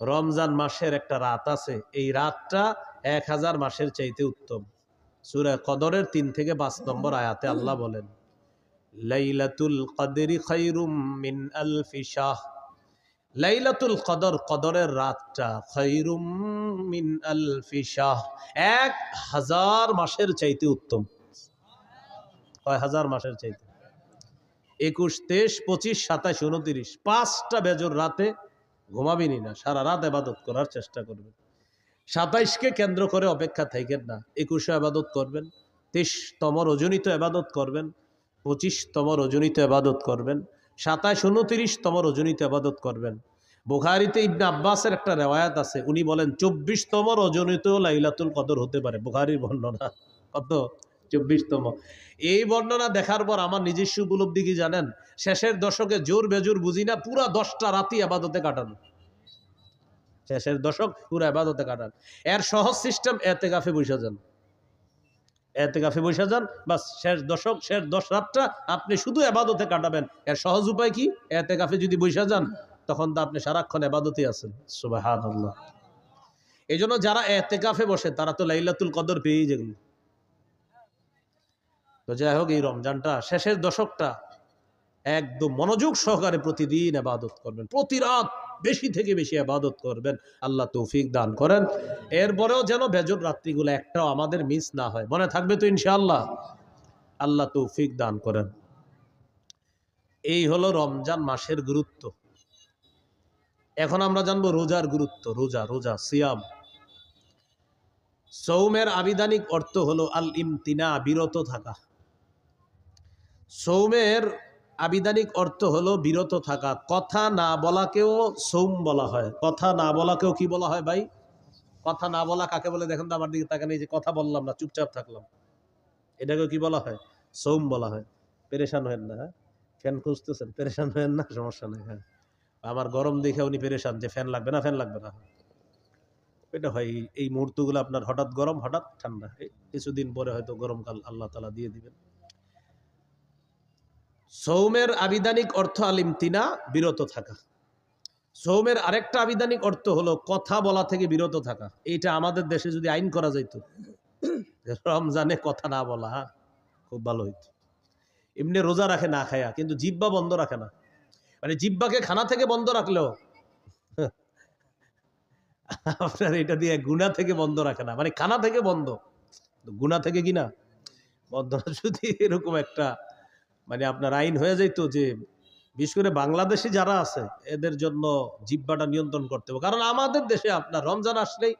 রমজান মাসের একটা রাত আছে, এই রাতটা 1000 মাসের চাইতে উত্তম। সূরা কদরের 3 থেকে 5 নম্বর আয়াতে আল্লাহ বলেন, লাইলাতুল কদরি খায়রুম মিন আলফি শাহ। লাইলাতুল কদর, কদরের রাতটা, খায়রুম মিন আলফি শাহ, 1000 মাসের চাইতে উত্তম। কয় হাজার মাসের চাইতে? 21, 23, 25, 27, 29, 5টা বেজর রাতে ঘুমাবিনি না, সারা রাত ইবাদত করার চেষ্টা করবেন। 27কে কেন্দ্র করে অপেক্ষা থাকেন না, 21 ইবাদত করবেন, 23তম রজনীতে ইবাদত করবেন, 25তম রজনীতে ইবাদত করবেন, 27, 29তম রজনীতে ইবাদত করবেন। বুখারীতে ইবনে আব্বাসের একটা রিওয়ায়াত আছে, উনি বলেন 24তম রজনীতেও লাইলাতুল কদর হতে পারে। বুখারীর বর্ণনা। কত? 24তম। এই বর্ণনা দেখার পর আমার নিজস্ব উপলব্ধি কি জানেন? শেষের দশকে জোর বেজোর বুঝি না, পুরা 10টা রাতই ইবাদতে কাটানো। শেষের দশক পুরো ইবাদতে কাটান। এর সহজ সিস্টেম, এতেকাফে বসে যান। এতেকাফে বসে যান, বাস শেষ দশক, শেষ 10 রাতটা আপনি শুধু ইবাদতে কাটাবেন। এর সহজ উপায় কি? এতেকাফে যদি বসে যান, তখন তো আপনি সারাক্ষণ ইবাদতে আছেন। সুবহানাল্লাহ। এই জন্য যারা এতেকাফে বসে তারা তো লাইলাতুল কদর পেয়েই যেগুলো। তো যাই হোক, এই রমজানটা শেষের দশকটা একদম মনোযোগ সহকারে প্রতিদিন ইবাদত করবেন, প্রতি রাত বেশি থেকে বেশি ইবাদত করবেন। আল্লাহ তৌফিক দান করেন। এরপরেও যেন বেজর রাত্রিগুলো একটাও আমাদের মিস না হয়। মনে থাকবে তো ইনশাআল্লাহ? আল্লাহ তৌফিক দান করেন। এই হলো রমজান মাসের গুরুত্ব। এখন আমরা জানবো রোজার গুরুত্ব। রোজা, রোজা, সিয়াম। সৌমের আবিধানিক অর্থ হলো আল ইমতিনা, বিরত থাকা। সৌমের আবিধানিক অর্থ হলো বিরত থাকা। কথা না বলাকেও সৌম বলা হয়। কথা না বলাকেও কি বলা হয় ভাই? কথা না বলা কাকে বলে দেখেন তো, আমার দিকে তাকান। এই যে কথা বললাম না, চুপচাপ থাকলাম, এটাকেও কি বলা হয়? সৌম বলা হয়। পেরেশান হেন না, হ্যাঁ? ফ্যান খুঁজতেছেন, পেরেশান হেন না, সমস্যা নেই। হ্যাঁ, আমার গরম দেখে উনি পেরেশান যে ফ্যান লাগবে না, ফ্যান লাগবে না। এটা হয়, এই মুহূর্তগুলো আপনার হঠাৎ গরম, হঠাৎ ঠান্ডা। কিছুদিন পরে হয়তো গরমকাল আল্লাহ তাআলা দিয়ে দিবেন। সৌমের আবিধানিক অর্থ আল ইমতিনা, বিরত থাকা। সৌমের আরেকটা আবিধানিক অর্থ হলো কথা বলা থেকে বিরত থাকা। এইটা আমাদের দেশে যদি আইন করা যাইত, রমজানে কথা না বলা, খুব ভালো হইতো। এমনি রোজা রাখে না খায়া, কিন্তু জিহ্বা বন্ধ রাখে না। মানে জিহ্বাকে খানা থেকে বন্ধ রাখলেও আপনার এটা দিয়ে গুনাহ থেকে বন্ধ রাখে না, মানে খানা থেকে বন্ধ, গুনাহ থেকে কিনা বন্ধ না। যদি এরকম একটা মানে আপনার আইন হয়ে যাইতো যে বিশেষ করে বাংলাদেশি যারা আছে এদের জন্য জিহ্বাটা নিয়ন্ত্রণ করতে হবে। কারণ আমাদের দেশে আপনার রমজান আসলেই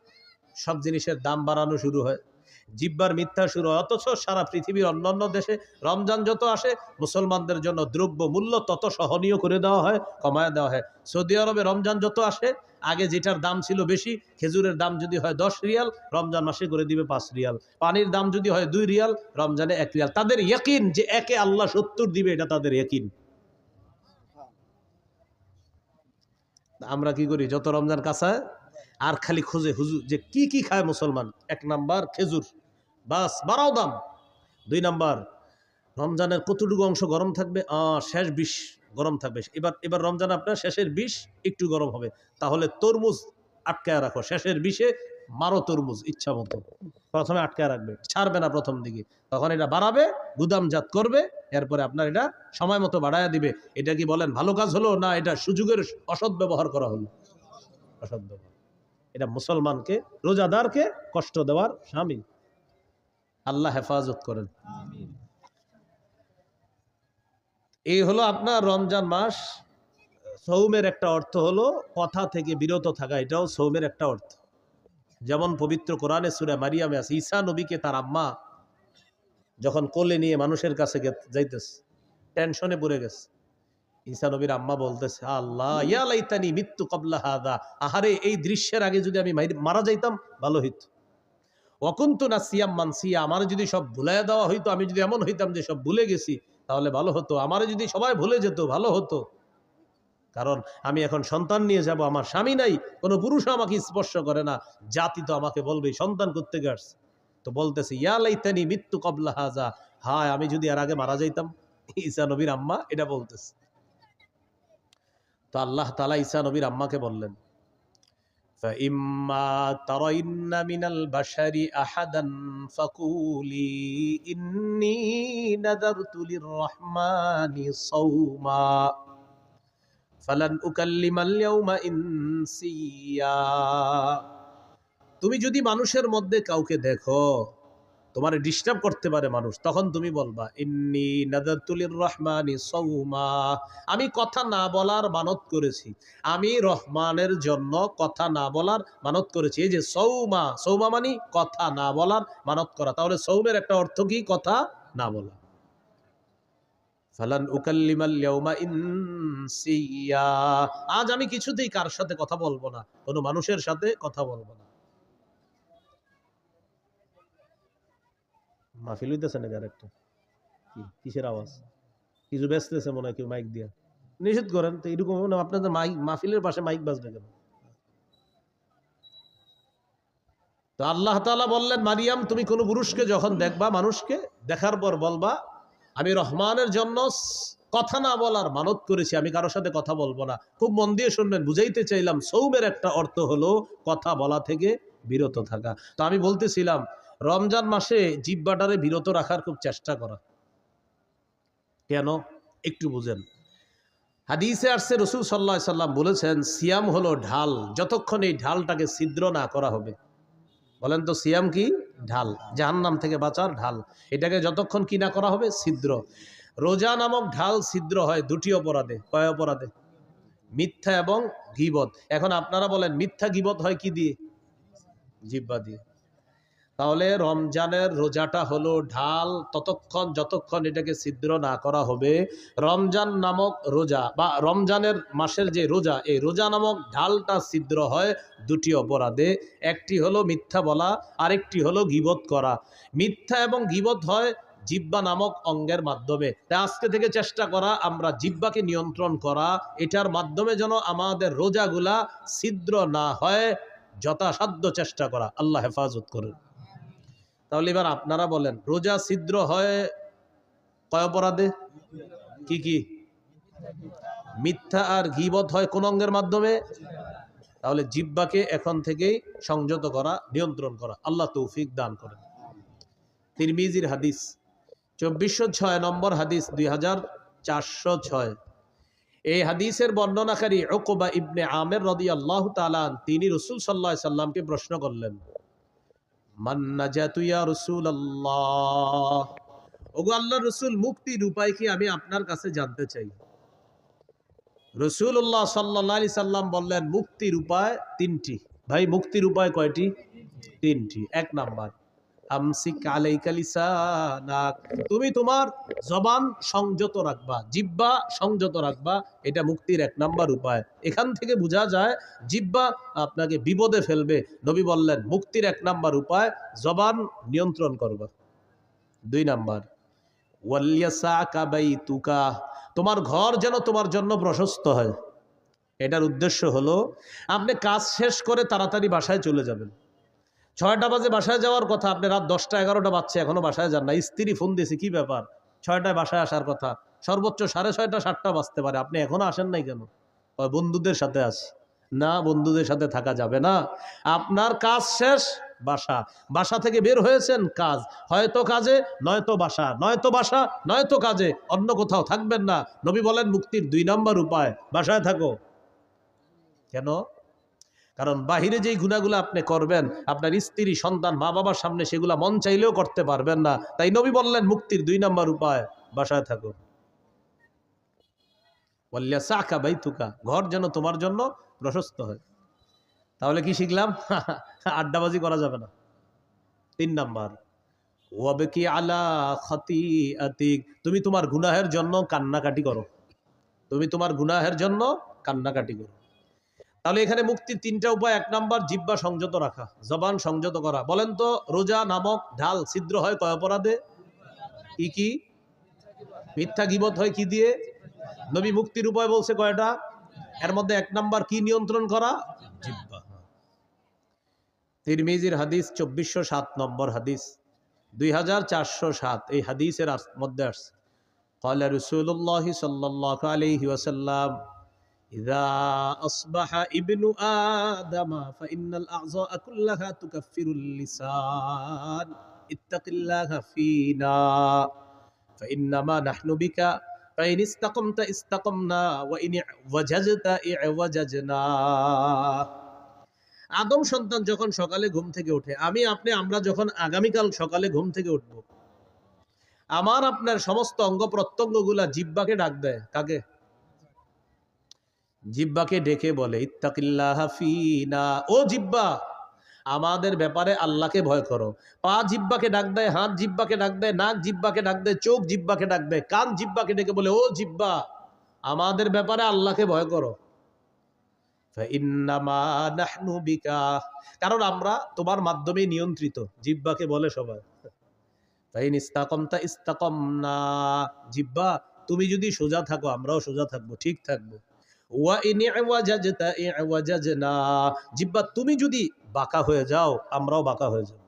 সব জিনিসের দাম বাড়ানো শুরু হয়, জিহ্বার মিথ্যা শুরু হয়। অথচ সারা পৃথিবীর অন্যান্য দেশে রমজান যত আসে, মুসলমানদের জন্য দ্রব্য মূল্য তত সহনীয় করে দেওয়া হয়, কমায় দেওয়া হয়। সৌদি আরবে রমজান যত আসে, আগে যেটার দাম ছিল বেশি, খেজুরের দাম যদি হয় 10 রিয়াল, রমজান মাসে করে দিবে 5 রিয়াল। পানির দাম যদি হয় 2 রিয়াল, রমজানে 1 রিয়াল। তাদের ইয়াকিন যে একে আল্লাহ 70 দিবে, এটা তাদের ইয়াকিন। আমরা কি করি? যত রমজান কাছায় আর খালি খুঁজে হুজুর যে কি কি খায় মুসলমান। 1 নাম্বার খেজুর, বাস বাড়াও দাম। 2 নাম্বার, রমজানের কতটুকু অংশ গরম থাকবে? শেষ 20 গরম থাকবে। এবার রমজান আপনার শেষের 20 একটু গরম হবে, তাহলে তরমুজ আটকায় রাখো, শেষের 20-এ মারো তরমুজ ইচ্ছা মতো। প্রথমে আটকায় রাখবে, ছাড়বে না প্রথম দিকে। তখন এটা বাড়াবে, গুদামজাত করবে, এরপরে আপনার এটা সময় মতো বাড়ায় দিবে। এটা কি বলেন ভালো কাজ হলো, না এটা সুযোগের অসৎ ব্যবহার করা হলো? অসৎ ব্যবহার। এটা মুসলমানকে, রোজাদারকে কষ্ট দেওয়ার শামিল। আল্লাহ হেফাজত করেন। এই হলো আপনার রমজান মাস। সৌমের একটা অর্থ হলো কথা থেকে বিরত থাকা, এটাও সৌমের একটা অর্থ। যেমন পবিত্র কোরআনে সূরা মারিয়ামে আছে, ঈসা নবীকে তার আম্মা যখন কোলে নিয়ে মানুষের কাছে যাইতেছে, টেনশনে পড়ে গেছে। ঈসা নবীর আম্মা বলতেছে, আল্লাহ ইয়া লাইতানি মিত্তু ক্বাবলা হাযা, আহারে এই দৃশ্যের আগে যদি আমি মারা যাইতাম ভালো হইতো। ওয়া কুনতু নাসিয়াম মানসিয়া, আমার যদি সব ভুলাইয়া দেওয়া হইতো, আমি যদি এমন হইতাম যে সব ভুলে গেছি, তাহলে ভালো হতো। আমার যদি সবাই ভুলে যেত ভালো হতো। কারণ আমি এখন সন্তান নিয়ে যাব, আমার স্বামী নাই, কোনো পুরুষ আমাকে স্পর্শ করে না, জাতি তো আমাকে বলবে সন্তান করতে গেছে। তো বলতেছে ইয়া লাইতানি মিত্তু ক্বাবলা হাযা, হায় আমি যদি এর আগে মারা যাইতাম। ঈসা নবীর আম্মা এটা বলতেছে। তো আল্লাহ তাআলা ঈসা নবীর আম্মাকে বললেন فإما ترين من البشر أحدا فقولي إني نذرت للرحمن صوما فلن أكلم اليوم إنسيا। তুমি যদি মানুষের মধ্যে কাউকে দেখো তোমারে ডিস্টার্ব করতে পারে মানুষ, তখন তুমি বলবা ইন্নী নাযারতু লিররহমানি সাওমা, আমি কথা না বলার মানত করেছি, আমি রহমানের জন্য কথা না বলার মানত করেছি। এই যে সৌমা, সৌমা মানে কথা না বলার মানত করা। তাহলে সৌমের একটা অর্থ কি? কথা না বলা। ফালান উকাল্লিমাল ইয়াউমা ইনসিয়া, আজ আমি কিছুতেই কার সাথে কথা বলবো না, কোনো মানুষের সাথে কথা বলবো না। মাহফিল হইতেছে না একটা কিসের আওয়াজ? কিছু ব্যস্তেছে মনে হয় কেউ মাইক দিয়া। নিষেধ করেন তো, এরকম না আপনাদের মাহফিলের পাশে মাইক বাজবে কেন? তো আল্লাহ তাআলা বললেন, মারিয়াম তুমি কোনো পুরুষকে যখন দেখবা, মানুষকে দেখার পর বলবা আমি রহমানের জন্য কথা না বলার মানত করেছি, আমি কারোর সাথে কথা বলবো না। খুব মন দিয়ে শুনবেন, বুঝাইতে চাইলাম সৌমের একটা অর্থ হলো কথা বলা থেকে বিরত থাকা। তো আমি বলতেছিলাম রমজান মাসে জিহ্বাটারে বিরত রাখার খুব চেষ্টা করা। কেন? একটু বুঝেন। হাদিসে আসছে রাসূল সাল্লাল্লাহু আলাইহি সাল্লাম বলেছেন সিয়াম হলো ঢাল, যতক্ষণ এই ঢালটাকে ছিদ্র না করা হবে। বলেন তো সিয়াম কি? ঢাল, জাহান্নাম থেকে বাঁচার ঢাল। এটাকে যতক্ষণ কি না করা হবে? ছিদ্র। রোজা নামক ঢাল ছিদ্র হয় দুটি অপরাধে। কয় অপরাধে? মিথ্যা এবং গীবত। এখন আপনারা বলেন মিথ্যা গীবত হয় কি দিয়ে? জিহ্বা দিয়ে। তাহলে রমজানের রোজাটা হলো ঢাল, ততক্ষণ যতক্ষণ এটাকে ছিদ্র না করা হবে। রমজান নামক রোজা বা রমজানের মাসের যে রোজা, এই রোজা নামক ঢালটা ছিদ্র হয় দুটি অপরাধে। একটি হলো মিথ্যা বলা, আরেকটি হলো গীবত করা। মিথ্যা এবং গীবত হয় জিহ্বা নামক অঙ্গের মাধ্যমে। তাই আজকে থেকে চেষ্টা করা আমরা জিহ্বাকে নিয়ন্ত্রণ করা, এটার মাধ্যমে যেন আমাদের রোজাগুলা ছিদ্র না হয়, যথাসাধ্য চেষ্টা করা। আল্লাহ হেফাজত করুন। তাহলে এবার আপনারা বলেন রোজা ছিদ্র হয় কয় অপরাধে? কি কি? মিথ্যা আর গীবত হয় কোন অঙ্গের মাধ্যমে? তাহলে জিহ্বাকে এখন থেকেই সংযত করা, নিয়ন্ত্রণ করা। আল্লাহ তৌফিক দান করেন। তিরমিজির হাদিস 2406 নম্বর হাদিস, 2406। এই হাদিসের বর্ণনাকারী উকবা ইবনে আমের রাদিয়াল্লাহু তাআলা তিনি রাসূল সাল্লাল্লাহু আলাইহি সাল্লামকে প্রশ্ন করলেন, মান নাজাতু ইয়া রাসূলুল্লাহ, ওগো আল্লাহর রাসূল মুক্তির উপায় কি আমি আপনার কাছে জানতে চাই। রাসূলুল্লাহ সাল্লাল্লাহু আলাইহি সাল্লাম বললেন মুক্তির উপায় তিনটি। ভাই মুক্তির উপায় কয়টি? তিনটি। এক নাম্বার আমসিক আলাইকা লিসানাক, তুমি তোমার জবান সংযত রাখবা, জিহ্বা সংযত রাখবা। এটা মুক্তির এক নাম্বার উপায়। এখান থেকে বোঝা যায় জিহ্বা আপনাকে বিপদে ফেলবে। নবী বললেন মুক্তির এক নাম্বার উপায় জবান নিয়ন্ত্রণ করবা। দুই নাম্বার ওয়ালিয়াসাকা বাইতুকা, তোমার ঘর যেন তোমার জন্য প্রশস্ত হয়। এটার উদ্দেশ্য হলো আপনি কাজ শেষ করে তাড়াতাড়ি বাসায় চলে যাবেন। 6টা বাজে বাসায় যাওয়ার কথা, আপনি রাত 10টা 11টা বাজছে এখনো বাসায় যান না। স্ত্রী ফোন দিয়েছে কি ব্যাপার, 6টায় বাসায় আসার কথা, সর্বোচ্চ 6:30 7টা বাজতে পারে, আপনি এখনো আসেন নাই কেন? বন্ধুদের সাথে আছি। না, বন্ধুদের সাথে থাকা যাবে না। আপনার কাজ শেষ, বাসা, বাসা থেকে বের হয়েছেন কাজ, হয়তো কাজে নয়তো বাসা, নয়তো বাসা নয়তো কাজে, অন্য কোথাও থাকবেন না। নবী বলেন মুক্তির 2 নাম্বার উপায় বাসায় থাকো। কেন? কারণ বাহিরে যেই গুনাহগুলো আপনি করবেন আপনার স্ত্রী সন্তান মা বাবার সামনে সেগুলা মন চাইলেও করতে পারবেন না। তাই নবী বললেন মুক্তির 2 নাম্বার উপায় বাসায় থাকো। ওয়ালিয়াসাকা বাইতুকা, ঘর যেন তোমার জন্য প্রশস্ত হয়। তাহলে কি শিখলাম? আড্ডাবাজি করা যাবে না। 3 নাম্বার ওয়াবকি আলা খাতিআতিক, তুমি তোমার গুনাহের জন্য কান্নাকাটি করো। তুমি তোমার গুনাহের জন্য কান্নাকাটি করো। তাহলে এখানে মুক্তির 3টা উপায়। 1 নাম্বার জিহ্বা সংযত রাখা, জবান সংযত করা। বলেন তো রোজা নামক ঢাল ছিদ্র হয় কয় অপরাধে? কি কি? মিথ্যা গীবত হয় কি দিয়ে? নবী মুক্তির উপায় বলছে কয়টা? এর মধ্যে 1 নাম্বার কি নিয়ন্ত্রণ করা? জিহ্বা। তিরমিজির হাদিস 2407 নম্বর হাদিস, 2407। এই হাদিসের মধ্যে আসছে ক্বালা রাসূলুল্লাহ সাল্লাল্লাহু আলাইহি ওয়াসাল্লাম ইযা আসবাহা ইবনু আদম ফাইন্নাল আযা কুল্লাহা তুকাফফিরুল লিসান ইত্তাকিল্লাহা ফীনা ফাইন্নামা নাহনু বিকা ফাইন ইসতাকামতা ইসতাকামনা ওয়া ইন ওয়াজাজতা ইওয়াজাজনা। আদম সন্তান যখন সকালে ঘুম থেকে ওঠে, আমি আপনি আমরা যখন আগামীকাল সকালে ঘুম থেকে উঠব, আমার আপনার সমস্ত অঙ্গ প্রত্যঙ্গগুলা জিহ্বাকে ডাক দেয়। কাকে? জিহ্বাকে ডেকে বলে ইত্তাকিল্লাহ ফীনা, ও জিহ্বা আমাদের ব্যাপারে আল্লাহকে ভয় করো। পা জিহ্বাকে ডাক দেয়, হাত জিহ্বাকে ডাক দেয়, নাক জিহ্বাকে ডাক দেয়, চোখ জিহ্বাকে ডাক দেয়, কান জিহ্বাকে ডেকে বলে ও জিহ্বা আমাদের ব্যাপারে আল্লাহকে ভয় করো। ফাইন্নামা নাহনু বিকা, কারণ আমরা তোমার মাধ্যমে নিয়ন্ত্রিত। জিহ্বাকে বলে সবাই। ফাইন ইস্তাকামতা ইস্তাকামনা, জিহ্বা তুমি যদি সোজা থাকো আমরাও সোজা থাকবো, ঠিক থাকবো। ওয়া ইন ইওয়াজাজতা ইওয়াজাজনা, জিহ্বা তুমি যদি বাঁকা হয়ে যাও আমরাও বাঁকা হয়ে যাব।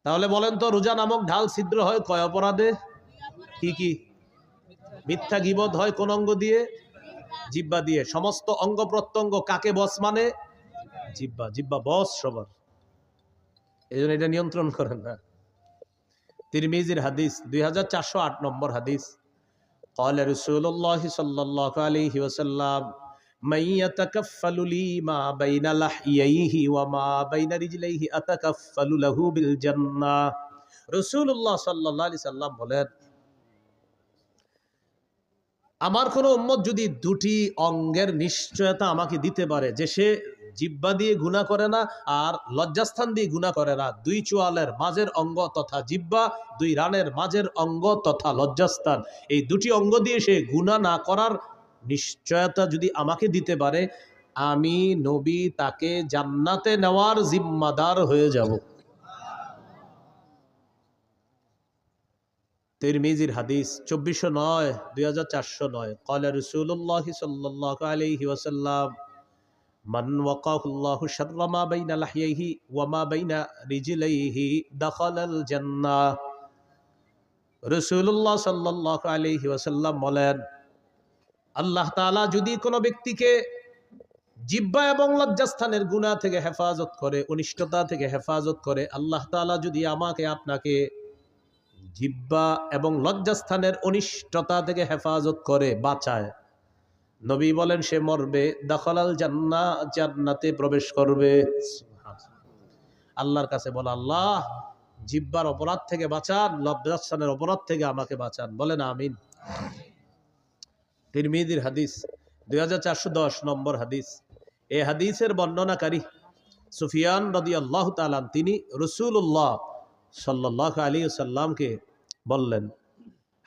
তাহলে বলেন তো, রোজা নামক ঢাল ছিদ্র হয় কয় অপরাধে? কি কি? মিথ্যা গীবত হয় কোন অঙ্গ দিয়ে? জিহ্বা দিয়ে। সমস্ত অঙ্গ প্রত্যঙ্গ কাকে বস মানে? জিহ্বা। জিহ্বা বস সবার, এই জন্য এটা নিয়ন্ত্রণ করেন না। তিরমিজির হাদিস 2408 নম্বর হাদিস, قال رسول الله صلى الله عليه وسلم من يتكفل لي ما بين لحييه وما بين رجليه أتكفل له بالجنة। রাসূলুল্লাহ সাল্লাল্লাহু আলাইহি সাল্লাম বলেন, আমার কোন উম্মত যদি দুটি অঙ্গের নিশ্চয়তা আমাকে দিতে পারে, যে সে জিহ্বা দিয়ে গুনাহ করে না আর লজ্জাস্থান দিয়ে গুনাহ করে না, দুই চোয়ালের মাঝের অঙ্গ তথা জিহ্বা, দুই রানের মাঝের অঙ্গ তথা লজ্জাস্থান, এই দুটি অঙ্গ দিয়ে সে গুনাহ না করার নিশ্চয়তা যদি আমাকে দিতে পারে, আমি নবী তাকে জান্নাতে নেওয়ার জিম্মাদার হয়ে যাব। তিরমিজির হাদিস 2409 2409, قال رسول الله صلى الله عليه وسلم من وقاه الله شر ما بين لحييه وما بين رجليه دخل الجنة। রাসূলুল্লাহ সাল্লাল্লাহু আলাইহি ওয়াসাল্লাম বলেন, আল্লাহ তাআলা যদি কোনো ব্যক্তিকে জিহ্বা এবং লজ্জাস্থানের গুনাহ থেকে হেফাজত করে, অনিষ্টতা থেকে হেফাজত করে, আল্লাহ তাআলা যদি আমাকে আপনাকে জিহ্বা এবং লজ্জাস্থানের অনিষ্টতা থেকে হেফাজত করে, বাঁচায়, নবী বলেন সে মরবে, দাখালাল জান্নাহ, জান্নাতে প্রবেশ করবে। আল্লাহর কাছে বলে, আল্লাহ জিহ্বার অপরাধ থেকে বাঁচান, লজ্জাস্থানের অপরাধ থেকে আমাকে বাঁচান। বলেন আমিন। তিরমিজির হাদিস 2410 নম্বর হাদিস। এই হাদিসের বর্ণনাকারী সুফিয়ান রাদিয়াল্লাহু তাআলা, তিনি রাসূলুল্লাহ সাল্লাল্লাহু আলাইহি ওয়াসাল্লামকে বললেন,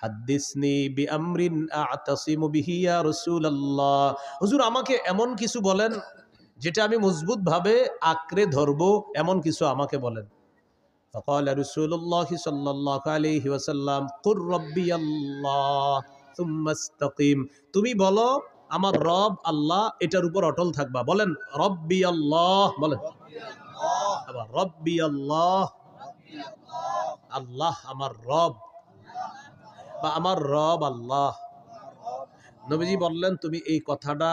হাদ্দিসনি বিআমরিন আ'তাসিমু বিহি ইয়া রাসূলুল্লাহ, হুজুর আমাকে এমন কিছু বলেন যেটা আমি মজবুত ভাবে আঁকড়ে ধরবো, এমন কিছু আমাকে বলেন। ফাকাল রাসূলুল্লাহ সাল্লাল্লাহু আলাইহি ওয়াসাল্লাম, কুর রাব্বিয়াল্লাহ সুম্মা ইসতাকিম, তুমি বলো আমার রব আল্লাহ, এটার উপর অটল থাকবা। বলেন রব্বিয়াল্লাহ, বলেন আবার রব্বিয়াল্লাহ, আল্লাহ আমার রব, বা আমার রব আল্লাহ। নবীজি বললেন তুমি এই কথাটা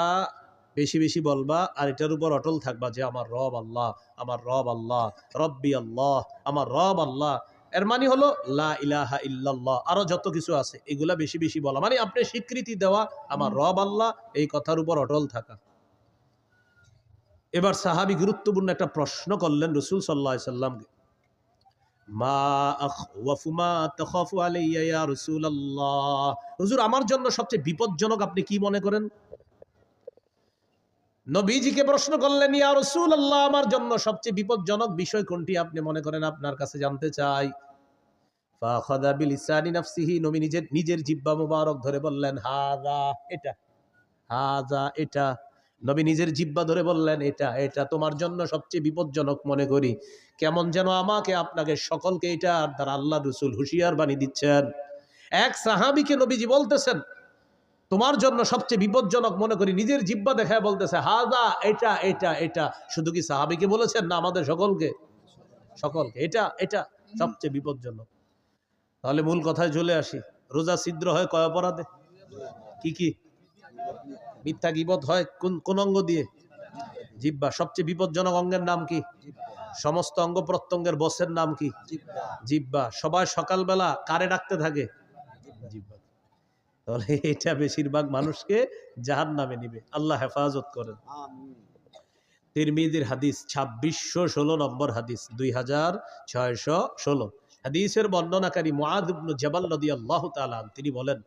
বেশি বেশি বলবা আর এটার উপর অটল থাকবা যে আমার রব আল্লাহ, আমার রব আল্লাহ, রব্বি আল্লাহ, আমার রব আল্লাহ। এর মানে হলো লা ইলাহা ইল্লাল্লাহ, আরো যত কিছু আছে এগুলা বেশি বেশি বলা, মানে আপনি স্বীকৃতি দেওয়া আমার রব আল্লাহ, এই কথার উপর অটল থাকা। এবার সাহাবী গুরুত্বপূর্ণ একটা প্রশ্ন করলেন রাসূল সাল্লাল্লাহু আলাইহি সাল্লামকে, মা আখওয়াফু মা তাখাফু আলাইয়া ইয়া রাসূলুল্লাহ, হুজুর আমার জন্য সবচেয়ে বিপজ্জনক আপনি কি মনে করেন? নবীজিকে প্রশ্ন করলেন, ইয়া রাসূলুল্লাহ আমার জন্য সবচেয়ে বিপজ্জনক বিষয় কোনটি আপনি মনে করেন, আপনার কাছে জানতে চাই। ফাখাযা বিলিসানি নাফসিহি, নবী নিজের জিহ্বা মুবারক ধরে বললেন হাযা, এটা, হাযা এটা। নবী নিজের জিহ্বা ধরে বললেন এটা, এটা তোমার জন্য সবচেয়ে বিপজ্জনক মনে করি। কেমন যেন আমাকে আপনাকে সকলকে এটা দ্বারা আল্লাহ রাসূল হুঁশিয়ার বাণী দিচ্ছেন। এক সাহাবীকে নবীজি বলতেছেন তোমার জন্য সবচেয়ে বিপজ্জনক মনে করি, নিজের জিহ্বা দেখায় বলতেছে হাযা, এটা এটা এটা। শুধু কি সাহাবীকে বলেছেন না আমাদের সকলকে? সকলকে, এটা এটা সবচেয়ে বিপজ্জনক। তাহলে মূল কথায় চলে আসি, রোজা ছিদ্র হয় কয় অপরাধে? কি কি? মিথ্যা গীবত হয় কোন কোন অঙ্গ দিয়ে? জিহ্বা। সবচেয়ে বিপজ্জনক অঙ্গের নাম কি? সমস্ত অঙ্গ প্রত্যঙ্গের বসের নাম কি? জিহ্বা। সবাই সকালবেলা কারে ডাকতে থাকে? জিহ্বা। তাহলে এটা বেশিরভাগ মানুষকে জাহান্নামে নিবে। আল্লাহ হেফাজত করেন। তিরমিজির হাদিস 2616 নম্বর হাদিস, 2616 হাদিসের বর্ণনাকারী মুআয ইবনে জাবাল রাদিয়াল্লাহু তাআলা তিনি বলেন,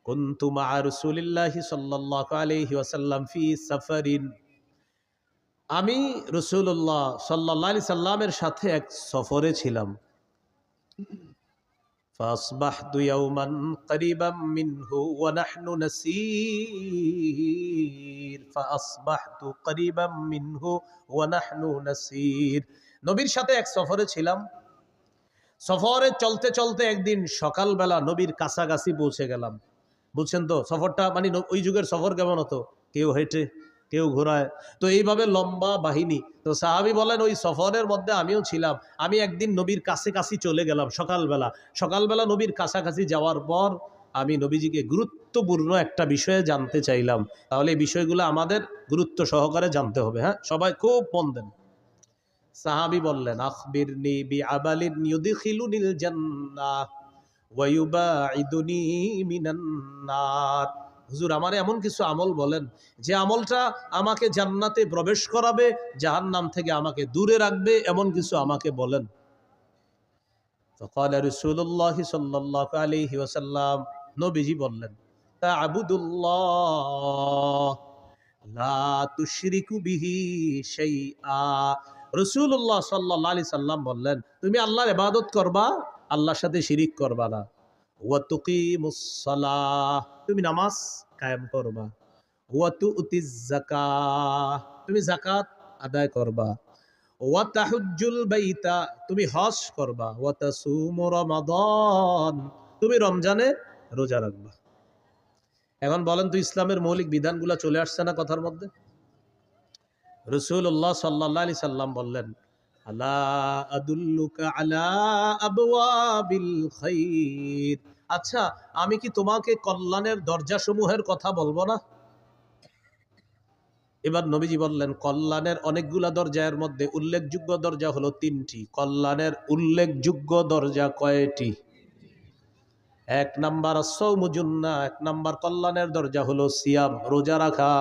কুনতু মা রাসূলিল্লাহি সাল্লাল্লাহু আলাইহি ওয়াসাল্লাম ফি সাফারিন, আমি রাসূলুল্লাহ সাল্লাল্লাহু আলাইহি সাল্লামের সাথে এক সফরে ছিলাম। فأصبحت يوما قريبا منه ونحن نسير فأصبحت قريبا منه ونحن نسير নবীর সাথে এক সফরে ছিলাম। সফরে চলতে চলতে একদিন সকালবেলা নবীর কাছাকাছি পৌঁছে গেলাম। বুঝছেন তো সফরটা, মানে ওই যুগের সফর কেমন হতো? কেউ হেঁটে, কেউ ঘোড়ায়, তো এইভাবে লম্বা বাহিনী। তো সাহাবী বলেন ওই সফরের মধ্যে আমিও ছিলাম। আমি একদিন নবীর কাছাকাছি চলে গেলাম সকালবেলা। সকালবেলা নবীর কাছাকাছি যাওয়ার পর আমি নবীজিকে গুরুত্বপূর্ণ একটা বিষয়ে জানতে চাইলাম। তাহলে এই বিষয়গুলো আমাদের গুরুত্ব সহকারে জানতে হবে। হ্যাঁ, সবাই খুব মন দেন। সাহাবী বললেন, আখবিরনি বিআমালিন ইউদখিলুনিল জান্নাহ ওয়া ইউবাঈদুনি মিনান নার। হুজুর, আমারে এমন কিছু আমল বলেন যে আমলটা আমাকে জান্নাতে প্রবেশ করাবে, জাহান্নাম থেকে আমাকে দূরে রাখবে, এমন কিছু আমাকে বলেন। ফাকালা রাসূলুল্লাহ সাল্লাল্লাহু আলাইহি ওয়াসাল্লাম, নবীজি বললেন, তা'বুদুল্লাহ লা তুশরিকু বিহি শাইআ। রাসূলুল্লাহ সাল্লাল্লাহু আলাইহি সাল্লাম বললেন, তুমি আল্লাহর ইবাদত করবা, আল্লাহর সাথে শিরিক করবা না। ওয়া তুকিমুস সালাহ, তুমি নামাজ কায়েম করবা। ওয়া তুতিজ যাকাহ, তুমি যাকাত আদায় করবা। ওয়া তাহুজ্জুল বাইতা, তুমি হজ করবা। ওয়া তাসুমু রমাদান, তুমি রমজানে রোজা রাখবা। এখন বলেন তো, ইসলামের মৌলিক বিধানগুলো চলে আসছে না কথার মধ্যে? রাসূলুল্লাহ সাল্লাল্লাহু আলাইহি সাল্লাম বললেন, আলা আদুল্লুকা আলা আবওয়াবিল খাইর। আচ্ছা, আমি কি তোমাকে কল্যাণের দরজাসমূহের কথা বলবো না? এবার নবীজি বললেন, কল্যাণের অনেকগুলা দরজার মধ্যে উল্লেখযোগ্য দরজা হলো 3টি। কল্যাণের উল্লেখযোগ্য দরজা কয়টি? 1 নাম্বার আস-সাওমু জুন্নাহ, 1 নাম্বার কল্যাণের দরজা হলো সিয়াম, রোজা রাখা।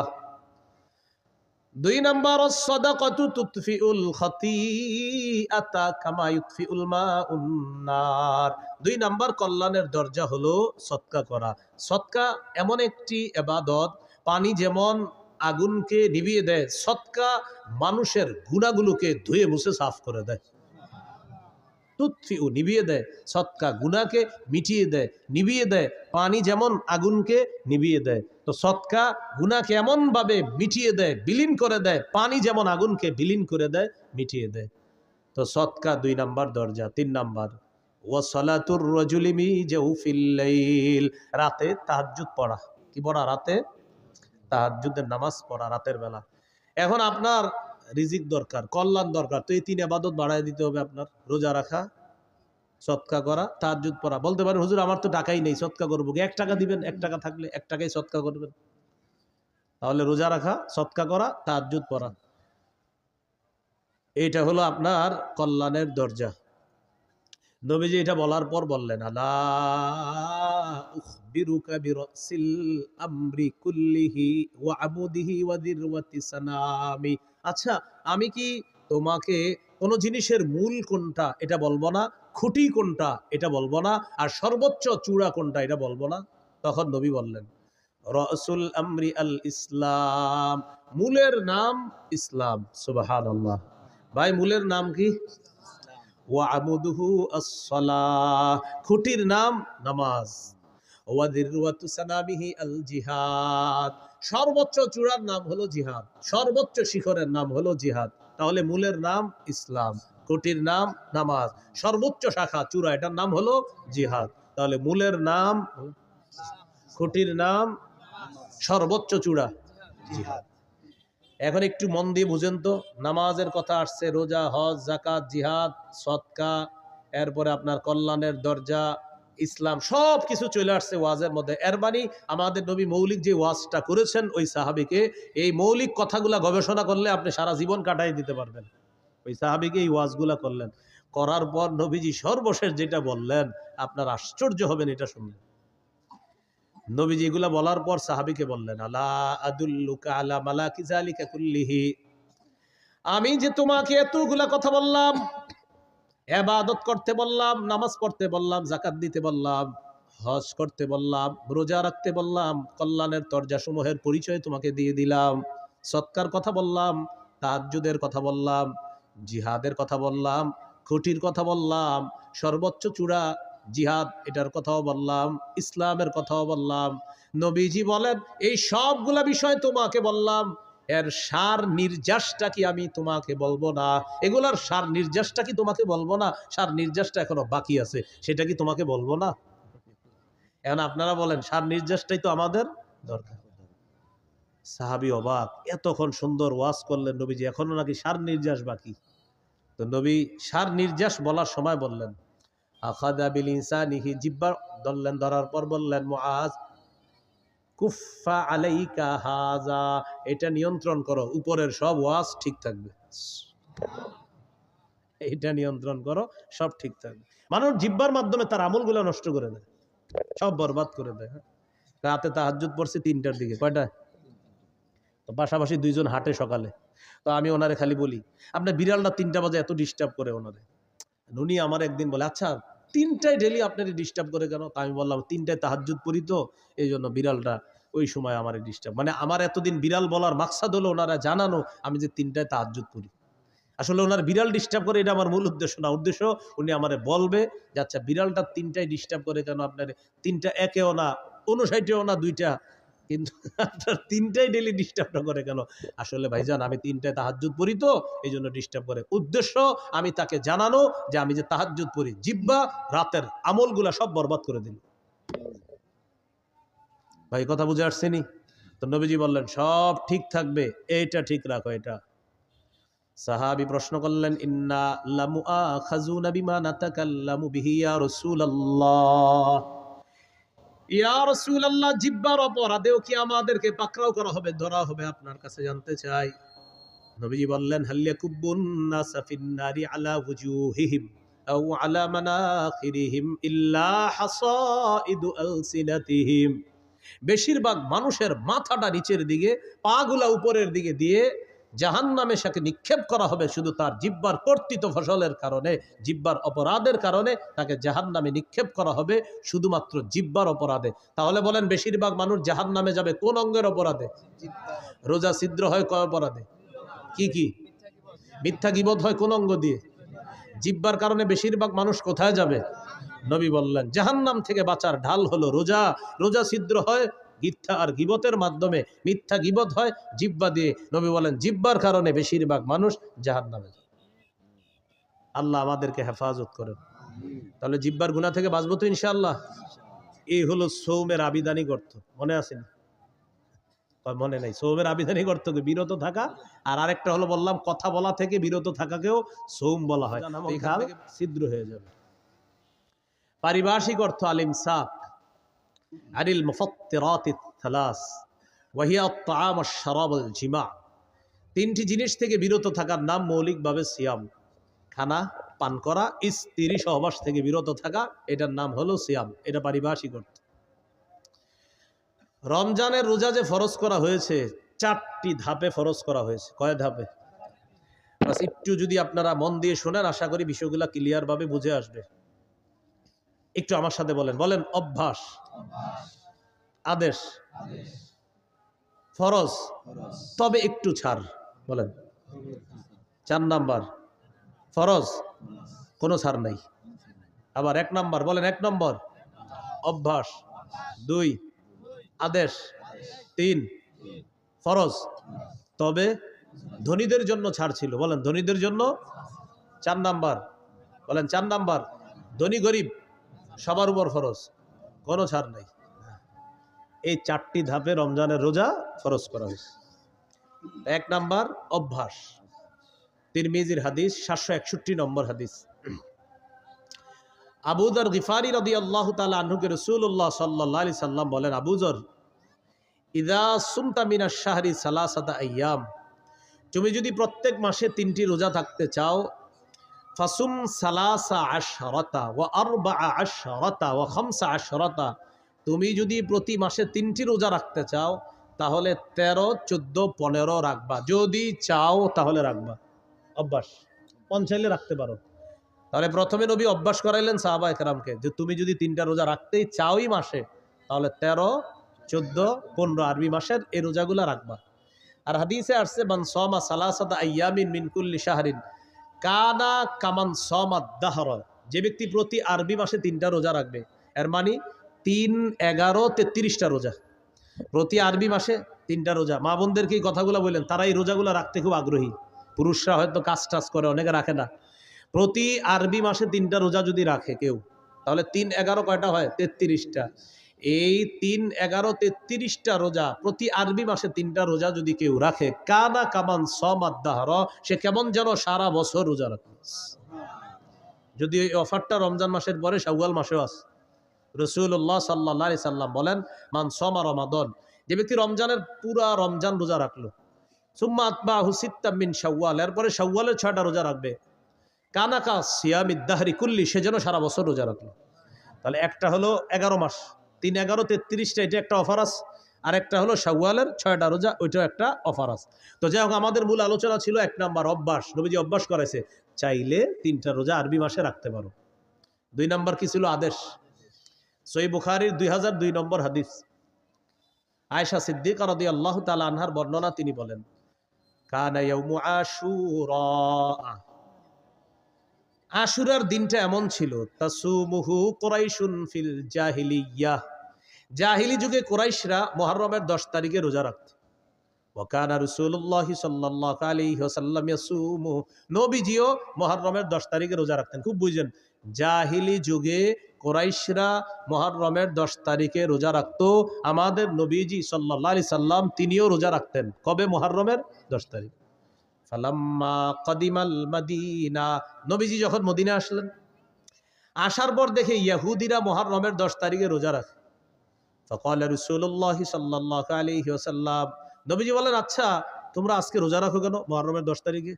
2 নাম্বার আস-সাদাকাতু তুতফিউল খাতিআতা কামা ইউতফিউল মাউন নার। 2 নাম্বার কল্যাণের দরজা হলো সদকা করা। সদকা এমন একটি ইবাদত, পানি যেমন আগুনকে নিভিয়ে দেয়, সদকা মানুষের গুনাহগুলোকে ধুয়ে মুছে সাফ করে দেয়। তুতফিউ, নিভিয়ে দেয়, সদকা গুনাহকে মিটিয়ে দেয়, নিভিয়ে দেয়। পানি যেমন আগুনকে নিভিয়ে দেয়, তো সদকা গুনাহকে এমন ভাবে মিটিয়ে দেয়, বিলীন করে দেয়, পানি যেমন আগুনকে বিলীন করে দেয়, মিটিয়ে দেয়। তো সদকা 2 নাম্বার দরজা। 3 নাম্বার ওয়া সালাতুর রাজুলি মি জাওফিল লাইল, রাতে তাহাজ্জুদ পড়া। কি পড়া? রাতে তাহাজ্জুদের নামাজ পড়া রাতের বেলা। এখন আপনার রিজিক দরকার, কল্যাণ দরকার, তো এই 3 ইবাদত বাড়ায় দিতে হবে আপনার। রোজা রাখা, সদকা করা, তাহাজ্জুদ পড়া। বলতে পারেন, হুজুর আমার তো টাকাই নেই, সদকা করবো কি? 1 টাকা দিবেন, 1 টাকা থাকলে 1 টাকায় সদকা করবেন। তাহলে রোজা রাখা, সদকা করা, তাহাজ্জুদ পড়া, এইটা হলো আপনার কল্যাণের দরজা। নবীজি এটা বলার পর বললেন, আলা উখবিরুকা বিরাসিল আমরি কুল্লিহি ওয়া আমুদিহি ওয়া দিরওয়াতি সানামি। আচ্ছা, আমি কি তোমাকে কোন জিনিসের মূল কোনটা এটা বলবো না, খুঁটি কোনটা এটা বলবো না, আর সর্বোচ্চ চূড়া কোনটা এটা বলবো না? তখন নবী বললেন, রাসুল আমরি আল ইসলাম, মূলের নাম ইসলাম। সুবহানাল্লাহ। ভাই, মূলের নাম কি? ওয়া আমুদুহু আস-সালাহ, খুঁটির নাম নামাজ। ওয়া দিরওয়াতু সানামিহি আল জিহাদ, সর্বোচ্চ চূড়ার নাম হলো জিহাদ, সর্বোচ্চ শিখরের নাম হলো জিহাদ। তাহলে মূলের নাম ইসলাম, খুঁটির নাম নামাজ, সর্বোচ্চ শাখা চূড়া এটার নাম হলো জিহাদ। তাহলে মূলের নাম, খুঁটির নাম, সর্বোচ্চ চূড়া জিহাদ। এখন একটু মন দিয়ে বুঝেন তো, নামাজের কথা আসছে, রোজা, হজ, যাকাত, জিহাদ, সদকা, এরপরে আপনার কল্যাণের দরজা, ইসলাম সব কিছু চলে আসছে ওয়াজের মধ্যে। এর মানে আমাদের নবী মৌলিক যে ওয়াজটা করেছেন ওই সাহাবীকে, এই মৌলিক কথাগুলা গবেষণা করলে আপনি সারা জীবন কাটাই দিতে পারবেন। ওই সাহাবীকে এই ওয়াজগুলা করলেন, করার পর নবীজি সর্বশেষ যেটা বললেন আপনার আশ্চর্য হবেন এটা শুনলে। নবীজি এগুলা বলার পর সাহাবীকে বললেন, আলা আদুল্লুকা আলা মালাকি যালিকা কুল্লিহি, আমি যে তোমাকে এতগুলা কথা বললাম, ইবাদত করতে বললাম, নামাজ পড়তে বললাম, যাকাত দিতে বললাম, হজ করতে বললাম, রোজা রাখতে বললাম, কল্যাণের দরজাসমূহের পরিচয় তোমাকে দিয়ে দিলাম, সৎকার কথা বললাম, তাহাজ্জুদের কথা বললাম, জিহাদের কথা বললাম, খুঁটির কথা বললাম, সর্বোচ্চ চূড়া জিহাদ এটার কথাও বললাম, ইসলামের কথাও বললাম। নবীজি বলেন এই সবগুলা বিষয় তোমাকে বললাম, এর সার নির্যাসটা কি আমি তোমাকে বলবো না? এগুলার সার নির্যাসটা কি তোমাকে বলবো না? সার নির্যাসটা এখনো বাকি আছে, সেটা কি তোমাকে বলবো না? এখন আপনারা বলেন সার নির্যাসটাই তো আমাদের দরকার। সাহাবী অবাক, এতক্ষণ সুন্দর ওয়াজ করলেন নবীজি, এখনো নাকি সার নির্যাস বাকি। তো নবী সার নির্যাস বলার সময় বললেন, আখাযা বিল ইনসানিহি, জিহ্বা ধরলেন, ধরার পর বললেন, মুআজ কুফা আলাইকা হাজা, এটা নিয়ন্ত্রণ করো, উপরের সব ওয়াজ ঠিক থাকবে। এটা নিয়ন্ত্রণ করো, সব ঠিক থাকবে। মানুষ জিহ্বার মাধ্যমে তার আমলগুলো নষ্ট করে দেয়, সব বরবাদ করে দেয়। রাতে তাহাজ্জুদ পড়ছে 3টার দিকে, কয়টা? তো পাশাপাশি দুইজন হাঁটে সকালে, তো আমি ওনারে খালি বলি আপনার বিড়ালটা 3টা বাজে এত ডিস্টার্ব করে ওনারে। উনি আমার একদিন বলে, আচ্ছা 3টায় ডেলি আপনারই ডিস্টার্ব করে কেন? তা আমি বললাম 3টায় তাহাজ্জুদ পড়ি, তো এই জন্য বিড়ালটা ওই সময় আমার ডিস্টার্ব। মানে আমার এতদিন বিড়াল বলার মাকসাদ হলো ওনারা জানানো আমি যে 3টায় তাহাজ্জুদ পড়ি। আসলে ওনার বিড়াল ডিস্টার্ব করে এটা আমার মূল উদ্দেশ্য না। উদ্দেশ্য উনি আমারে বলবে যে আচ্ছা বিড়ালটা 3টায় ডিস্টার্ব করে কেন আপনার? 3টা একেও না, 59ও না, 2টা, কিন্তু আপনার 3টায় ডেলি ডিস্টার্বটা করে কেন? আসলে ভাইজান আমি 3টায় তাহাজ্জুদ পড়ি, তো এই জন্য ডিস্টার্ব করে। উদ্দেশ্য আমি তাকে জানানো যে আমি যে তাহাজ্জুদ পড়ি, জিহ্বা রাতের আমলগুলা সব বরবাদ করে দিল। ভাই কথা বুঝে আসছেনি? তো নবীজি বললেন সব ঠিক থাকবে, এইটা ঠিক রাখো। এটা সাহাবী প্রশ্ন করলেন, ইন্না লামুআখাযুনা বিমা নাতাকাল্লামু বিহি ইয়া রাসূলুল্লাহ, ইয়া রাসূলুল্লাহ, জিহ্বার অপরাধেও কি আমাদেরকে পাকড়াও করা হবে, ধরা হবে? আপনার কাছে জানতে চাই। নবীজি বললেন, হাল ইয়াকুব্বুন নাসা ফিন নারি আলা ওয়ুজুহিহিম আও আলা মানাখিরিহিম ইল্লা হাসাইদু আলসিনাতিহিম, বেশিরভাগ মানুষের মাথাটা নিচের দিকে, পাগুলা উপরের দিকে দিয়ে জাহান্নামে সাথে নিক্ষেপ করা হবে শুধু তার জিহ্বার কর্তৃত্ব ফসলের কারণে, জিহ্বার অপরাধের কারণে তাকে জাহান্নামে নিক্ষেপ করা হবে, শুধুমাত্র জিহ্বার অপরাধে। তাহলে বলেন বেশিরভাগ মানুষ জাহান্নামে যাবে কোন অঙ্গের অপরাধে? রোজা ছিদ্র হয় কয় অপরাধে? কি কি? মিথ্যা গীবত হয় কোন অঙ্গ দিয়ে? জিহ্বার কারণে বেশিরভাগ মানুষ কোথায় যাবে? নবী বললেন জাহান্নাম থেকে বাঁচার ঢাল হলো রোজা। রোজা ছিদ্র হয় মিথ্যা আর গীবতের মাধ্যমে, মিথ্যা গীবত হয় জিহ্বা দিয়ে। নবী বলেন জিহ্বার কারণে বেশিরভাগ মানুষ জাহান্নামে যায়। আল্লাহ আমাদেরকে হেফাজত করেন। তাহলে জিহ্বার গুনাহ থেকে বাঁচবো তো ইনশাআল্লাহ। এই হলো সৌমের আবিধানিক অর্থ, মনে আছে না? মনে নাই? সৌমের আবিধানিক অর্থ বিরত থাকা, আর আরেকটা হলো বললাম কথা বলা থেকে বিরত থাকাকেও সৌম বলা হয়। ছিদ্র হয়ে যাবে। পারিভাষিক অর্থ আল ইমসাক আনিল মুফাত্তিরাতিত থালাস ওয়া হিয়া আত-তাআম ওয়াশ-শারাব ওয়াল-জিমা', 3টি জিনিস থেকে বিরত থাকার নাম মৌলিকভাবে সিয়াম। খানা পান করা, স্ত্রী সহবাস থেকে বিরত থাকা, এটার নাম হলো সিয়াম। এটা পারিভাষিক অর্থ। রমজানের রোজা যে ফরজ করা হয়েছে 4টি ধাপে ফরজ করা হয়েছে। কয় ধাপে? বাস একটু যদি আপনারা মন দিয়ে শোনেন আশা করি বিষয়গুলো ক্লিয়ার ভাবে বুঝে আসবে। একটু আমার সাথে বলেন, বলেন অভ্যাস, আদেশ, ফরজ, তবে একটু ছাড়। বলেন 4 নাম্বার ফরজ, কোনো ছাড় নাই। আবার 1 নাম্বার, বলেন 1 নম্বর অভ্যাস, 2 আদেশ, 3 ফরজ, তবে ধনীদের জন্য ছাড় ছিল। বলেন ধনীদের জন্য। 4 নাম্বার, বলেন 4 নাম্বার ধনী গরিব সবার উপর ফরজ, কোনো ছাড় নাই। এই 4টি ধাপে রমজানের রোজা ফরজ করা হয়েছে। 1 নাম্বার অভ্যাস, তিরমিজির হাদিস, 761 নম্বর হাদিস। আবু যর গিফারি রাদিয়াল্লাহু তাআলা আনহুকে রাসূলুল্লাহ সাল্লাল্লাহু আলাইহি সাল্লাম বলেন, আবু যর, ইযা সুমতা মিনাশ শাহরি সালাসাতা আইয়াম, তুমি যদি প্রত্যেক মাসে 3টি রোজা থাকতে চাও, ফাসুম সালাসা আশরাতা ওয়া আরবাআ আশরাতা ওয়া খামসা আশরাতা, তুমি যদি প্রতি মাসে 3টি রোজা রাখতে চাও তাহলে 13, 14, 15 রাখবা। যদি চাও তাহলে রাখবা, অভ্যাস, মন চাইলে রাখতে পারো। তাহলে প্রথমে নবী অভ্যাস করাইলেন সাহাবায়ে কেরামকে যে তুমি যদি 3টা রোজা রাখতেই চাওই মাসে, তাহলে 13, 14, 15 আরবি মাসের এই রোজাগুলা রাখবা। আর হাদিসে আসছে, মান সামা সালাসাতা আইয়ামিন মিন কুল্লি শাহরিন কানা কামান সামাদ দাহর, যে ব্যক্তি প্রতি আরবি মাসে 3টা রোজা রাখবে, এর মানে 3, 11, 33টা রোজা, প্রতি আরবি মাসে 3টা রোজা। মা বোনদেরকে এই কথাগুলো বললেন, তারা এই রোজাগুলো রাখতে খুব আগ্রহী। পুরুষরা হয়তো কাজ টাজ করে, অনেকে রাখে না। প্রতি আরবি মাসে 3টা রোজা যদি রাখে কেউ, তাহলে 3, 11 কয়টা হয়? 33টা। এই 3, 11, 33টা রোজা, প্রতি আরবি মাসে 3টা রোজা যদি কেউ রাখে, কানা কামান সামাদ দাহর, সে কেমন যেন সারা বছর রোজা রাখে। যদি এই অফারটা রমজান মাসের পরে শাওয়াল মাসেও আছে। রাসূলুল্লাহ সাল্লাল্লাহু আলাইহি সাল্লাম বলেন, মান সামা রমাদান, যে ব্যক্তি রমজানের পুরা রমজান রোজা রাখলো, সুম্মা আতবাহু সিত্তাম মিন শাওয়াল, এরপরে শাওয়ালের 6টা রোজা রাখবে, কানাকা সিয়ামিদ দাহরি কুল্লি, সে যেন সারা বছর রোজা রাখলো। তাহলে একটা হলো 11 মাস, 3, 11, 33টা, এটা একটা অফার আছে। আর একটা হলো শাওয়ালের 6টা রোজা, ওইটাও একটা অফার আছে। তো যাই হোক, আমাদের মূল আলোচনা ছিল 1 নাম্বার অভ্যাস, নবীজি অভ্যাস করাইছে, চাইলে 3টা রোজা আরবি মাসে রাখতে পারো। 2 নাম্বার কি ছিল? আদেশ। সহিহ বুখারীর 2002 নম্বর হাদিস, আয়েশা সিদ্দিকা রাদিয়াল্লাহু তাআলা আনহার বর্ণনা, তিনি বলেন, কানা ইয়াউমু আশুরা, আশুরার দিনটা এমন ছিল, তাসুমুহু কুরাইশুন ফিল জাহিলিয়াহ, জাহিলি যুগে কুরাইশরা মুহররমের 10 তারিখে রোজা রাখত। ওয়া কানা রাসূলুল্লাহ সাল্লাল্লাহু আলাইহি ওয়াসাল্লাম ইয়াসুমু, নবীজিও মুহররমের 10 তারিখে রোজা রাখতেন। খুব বুঝেন, জাহিলি যুগে কুরাইশরা মুহররমের 10 তারিখে রোজা রাখতো। আমাদের নবীজি সাল্লাল্লাহু আলাইহি সাল্লাম তিনিও রোজা রাখতেন। কবে? মুহররমের 10 তারিখ। ফালাম্মা কাদিমাল মাদিনা, নবীজি যখন মদিনা আসলেন, আসার পর দেখে ইহুদিরা মুহররমের 10 তারিখে রোজা রাখে। ফাকালা রাসূলুল্লাহ সাল্লাল্লাহু আলাইহি ওয়াসাল্লাম, নবীজি বলেন, আচ্ছা তোমরা আজকে রোজা রাখো কেন মুহররমের 10 তারিখে?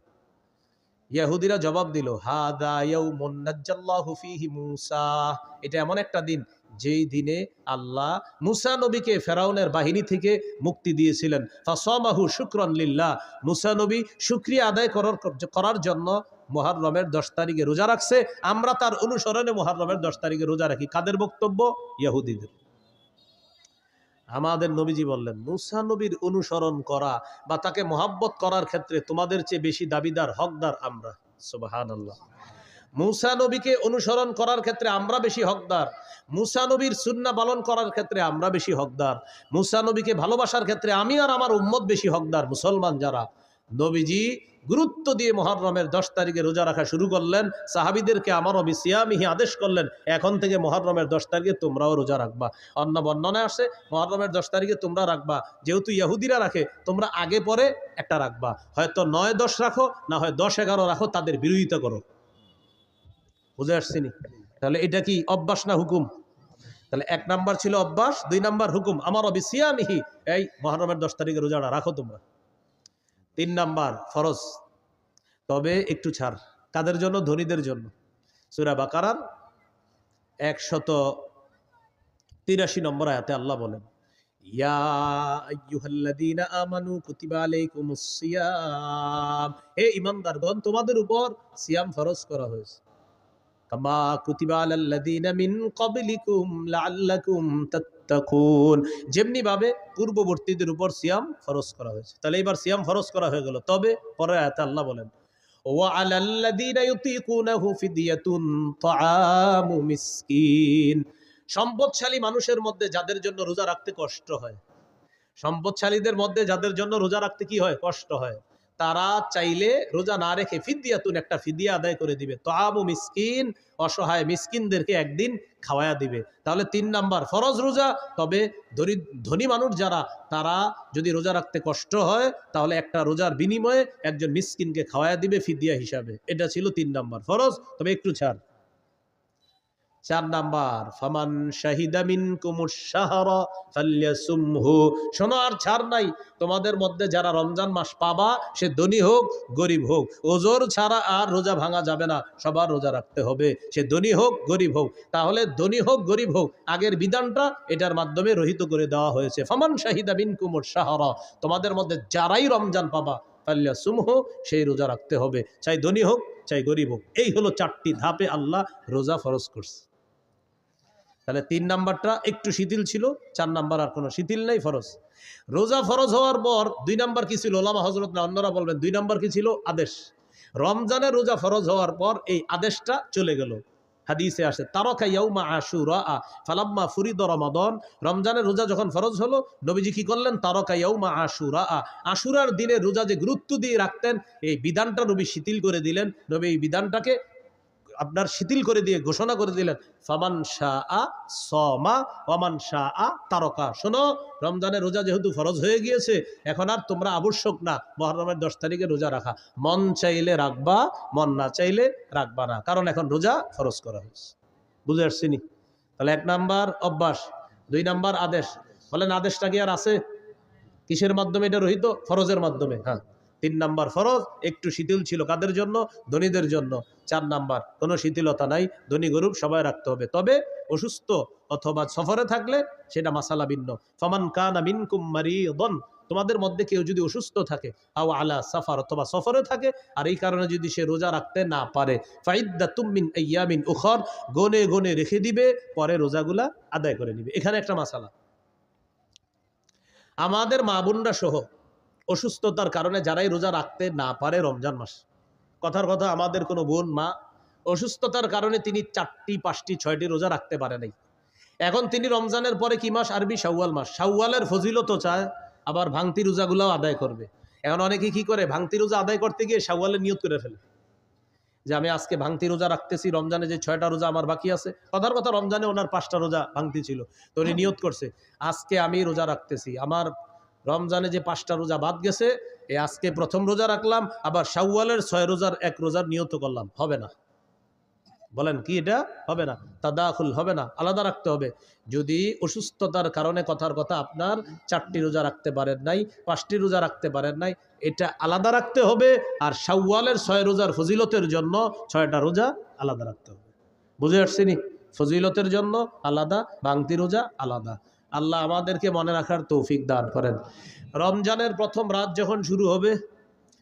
ইহুদিরা জবাব দিল, হাদা ইয়াউমুন নাজ্জাল্লাহু ফীহি মূসা, এটা এমন একটা দিন যেই দিনে আল্লাহ মুসা নবীকে ফেরাউনের বাহিনী থেকে মুক্তি দিয়েছিলেন। ফাসামাহু শুকরান লিল্লাহ, মুসা নবী শুকরিয়া আদায় করার জন্য মুহররমের 10 তারিখে রোজা রাখছে। আমরা তার অনুসরণে মুহররমের 10 তারিখে রোজা রাখি। কাদের বক্তব্য? ইহুদিদের। আমাদের নবীজি বললেন, মুসা নবীর অনুসরণ করা বা তাকে মহাব্বত করার ক্ষেত্রে তোমাদের চেয়ে বেশি দাবিদার, হকদার আমরা। সুবহানাল্লাহ। মুসা নবীকে অনুসরণ করার ক্ষেত্রে আমরা বেশি হকদার, মুসা নবীর সুন্নাহ পালন করার ক্ষেত্রে আমরা বেশি হকদার, মুসা নবীকে ভালোবাসার ক্ষেত্রে আমি আর আমার উম্মত বেশি হকদার, মুসলমান যারা। নবীজি গুরুত্ব দিয়ে মুহররমের 10 তারিখে রোজা রাখা শুরু করলেন। সাহাবীদেরকে আমারও বিসিয়ামিহি আদেশ করলেন, এখন থেকে মুহররমের 10 তারিখে তোমরাও রোজা রাখবা। অন্য বর্ণনায় আসে মুহররমের 10 তারিখে তোমরা রাখবা, যেহেতু ইহুদিরা রাখে তোমরা আগে পরে একটা রাখবা, হয়তো 9, 10 রাখো, না হয় 10, 11 রাখো, তাদের বিরোধিতা করো। বুঝে আসছিনি? তাহলে এটা কি অভ্যাস না হুকুম? তাহলে 1 নাম্বার ছিল অভ্যাস, 2 নাম্বার হুকুম, আমারও বিসিয়ামিহি, এই মুহররমের 10 তারিখে রোজাটা রাখো তোমরা। 3 নাম্বার ফরজ, তবে একটু ছাড়। কাদের জন্য? ধনীদের জন্য। সূরা বাকারার 183 নম্বর আয়াতে আল্লাহ বলেন, ইয়া আইয়ুহাল্লাযীনা আমানু কুতিবা আলাইকুমুস সিয়াম, হে ঈমানদারগণ, তোমাদের উপর সিয়াম ফরজ করা হয়েছে। কামা কুতিবা আলাল্লাযীনা মিন ক্বাবলিকুম লাআল্লাকুম তাত্তাকুন, যেমনি ভাবে পূর্ববর্তীদের উপর সিয়াম ফরজ করা হয়েছে। তাহলে এবার সিয়াম ফরজ করা হয়ে গেল। তবে পরের আয়াতে আল্লাহ বলেন, ওয়া আলাল্লাযীনা ইউতীকুনাহু ফিদিয়াতুন তাআমু মিসকিন, সম্পদশালী মানুষের মধ্যে যাদের জন্য রোজা রাখতে কষ্ট হয়, সম্পদশালীদের মধ্যে যাদের জন্য রোজা রাখতে কি হয়? কষ্ট হয়, তারা চাইলে রোজা না রেখে ফিদিয়াতুন, একটা ফিদিয়া আদায় করে দিবে। তাআমু মিসকিন, অসহায় মিসকিনদেরকে একদিন খাওয়ায়া দিবে। তাহলে 3 নাম্বার ফরজ রোজা, তবে ধনী মানুষ যারা, তারা যদি রোজা রাখতে কষ্ট হয় তাহলে একটা রোজার বিনিময়ে একজন মিসকিনকে খাওয়ায়া দিবে ফিদিয়া হিসাবে। এটা ছিল 3 নাম্বার ফরজ, তবে একটু ছাড়। 4 নাম্বার ফামান শাহিদা মিনকুমুশ শাহরা ফালইয়াসুমহু। শোনো, আর ছাড় নাই, তোমাদের মধ্যে যারা রমজান মাস পাবা, সে ধনী হোক গরিব হোক, ওজোর ছাড়া আর রোজা ভাঙা যাবে না, সবার রোজা রাখতে হবে, সে ধনী হোক গরিব হোক। তাহলে ধনী হোক গরিব হোক, আগের বিধানটা এটার মাধ্যমে রহিত করে দেওয়া হয়েছে। ফামান শাহিদা মিনকুমুশ শাহরা, তোমাদের মধ্যে যারাই রমজান পাবা ফালইয়াসুমহু, সেই রোজা রাখতে হবে, চাই ধনী হোক চাই গরিব হোক। এই হলো 4টি ধাপে আল্লাহ রোজা ফরজ করছে। তাহলে 3 নাম্বারটা একটু শিথিল ছিল, 4 নাম্বার আর কোনো শিথিল নেই, ফরজ। রোজা ফরজ হওয়ার পর 2 নাম্বার কি ছিল? ওলামা হযরত না অন্যরা বলবেন 2 নাম্বার কি ছিল? আদেশ। রমজানে রোজা ফরজ হওয়ার পর এই আদেশটা চলে গেল। হাদিসে আসে তারাকা ইয়াউমা আশুরা ফালাম্মা ফুরিদা রমাদান, রমজানের রোজা যখন ফরজ হলো, নবীজি কি করলেন? তারাকা ইয়াউমা আশুরা, আশুরার দিনে রোজা যে গুরুত্ব দিয়ে রাখতেন, এই বিধানটা নবী শিথিল করে দিলেন। নবী এই বিধানটাকে আপনার শিথিল করে দিয়ে ঘোষণা করে দিলেন, ফামান শাআ সামা ওয়ামান শাআ তারাকা। শোনো, রমজানের রোজা যেহেতু ফরজ হয়ে গিয়েছে, এখন আর তোমরা আবশ্যক না মুহররমের 10 তারিখে রোজা রাখা। মন চাইলে রাখবা, মন না চাইলে রাখবা না, কারণ এখন রোজা ফরজ করা হয়েছে। বুঝে আসছি নি? তাহলে 1 নাম্বার অভ্যাস, 2 নাম্বার আদেশ। বলেন আদেশটা কি আর আছে? কিসের মাধ্যমে এটা রহিত? ফরজের মাধ্যমে। হ্যাঁ, 3 নাম্বার ফরজ, একটু শিথিল ছিল কাদের জন্য? ধনীদের জন্য। 4 নাম্বার কোনো শিথিলতা নাই, ধনী গরিব সবাই রাখতে হবে, তবে অসুস্থ অথবা সফরে থাকলে সেটা মাসালা ভিন্ন। ফামান কানা মিনকুম মারিদান, তোমাদের মধ্যে কেউ যদি অসুস্থ থাকে, আও আলা সাফার, অথবা সফরে থাকে, আর এই কারণে যদি সে রোজা রাখতে না পারে, ফাইদ্দাতুম মিন আইয়ামিন উখর, গনে গনে রেখে দিবে, পরে রোজাগুলা আদায় করে নিবে। এখানে একটা মাসালা, আমাদের মা বোনরা সহ অসুস্থতার কারণে যারাই রোজা রাখতে না পারে রমজান মাস, কথার কথা আমাদের কোনো বোন মা অসুস্থতার কারণে তিনি 4টি 5টি 6টি রোজা রাখতে পারে নাই, এখন তিনি রমজানের পরে কি মাস? আরবি শাওয়াল মাস। শাওয়ালের ফজিলতও চায়, আবার ভাঙতি রোজাগুলোও আদায় করবে। এখন অনেকে কি করে? ভাঙতি রোজা আদায় করতে গিয়ে শাওয়ালের নিয়ত করে ফেলে যে আমি আজকে ভাঙতি রোজা রাখতেছি, রমজানে যে 6টা রোজা আমার বাকি আছে, কথার কথা রমজানে ওনার 5টা রোজা ভাঙতি ছিল, তো উনি নিয়ত করছে আজকে আমি রোজা রাখতেছি, আমার রমজানে যে 5টা রোজা বাদ গেছে, এই আজকে প্রথম রোজা রাখলাম, আবার শাওয়ালের 6 রোজার 1 রোজার নিয়ত করলাম। হবে না। বলেন কি? এটা হবে না, তাদাখুল হবে না, আলাদা রাখতে হবে। যদি অসুস্থতার কারণে, কথার কথা আপনার 4টি রোজা রাখতে পারেন নাই, 5টি রোজা রাখতে পারেন নাই, এটা আলাদা রাখতে হবে। আর শাওয়ালের 6 রোজার ফজিলতের জন্য 6টা রোজা আলাদা রাখতে হবে। বুঝে আসছেনি? ফজিলতের জন্য আলাদা, ভাঙতি রোজা আলাদা। আল্লাহ আমাদেরকে মনে রাখার তৌফিক দান করেন। রমজানের প্রথম রাত যখন শুরু হবে,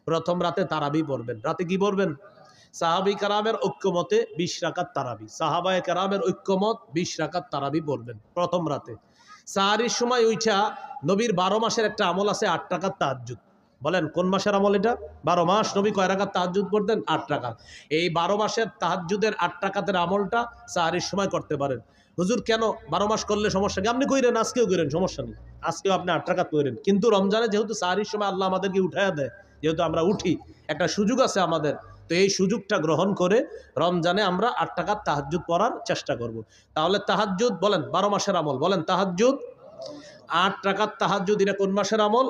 প্রথম রাতে তারাবি পড়বেন। রাতে কি পড়বেন? সাহাবী কারামের ঐক্যমতে 20 রাকাত তারাবি, সাহাবায়ে কারামের ঐক্যমত 20 রাকাত তারাবি পড়বেন প্রথম রাতে। সাহারির সময় উঠা নবীর 12 মাসের একটা আমল আছে, 8 রাকাত তাহাজ্জুদ। বলেন কোন মাসের আমল এটা? 12 মাস নবী কয় রাকাত তাহাজ্জুদ পড়তেন? 8 রাকাত। এই 12 মাসের তাহাজ্জুদের 8 রাকাতের আমলটা সাহারির সময় করতে পারেন। হুজুর কেন 12 মাস করলে সমস্যা কি? আপনি কইরেন, আজকেও কইরেন, সমস্যা নেই, আজকেও আপনি 8 রাকাত কইরেন। কিন্তু রমজানে যেহেতু সাহারির সময় আল্লাহ আমাদেরকে উঠাইয়া দেয়, যেহেতু আমরা উঠি, একটা সুযোগ আছে আমাদের, তো এই সুযোগটা গ্রহণ করে রমজানে আমরা 8 রাকাত তাহাজ্জুদ পড়ার চেষ্টা করব। তাহলে তাহাজ্জুদ বলেন 12 মাসের আমল, বলেন তাহাজ্জুদ 8 রাকাত তাহাজ্জুদ, এটা কোন মাসের আমল?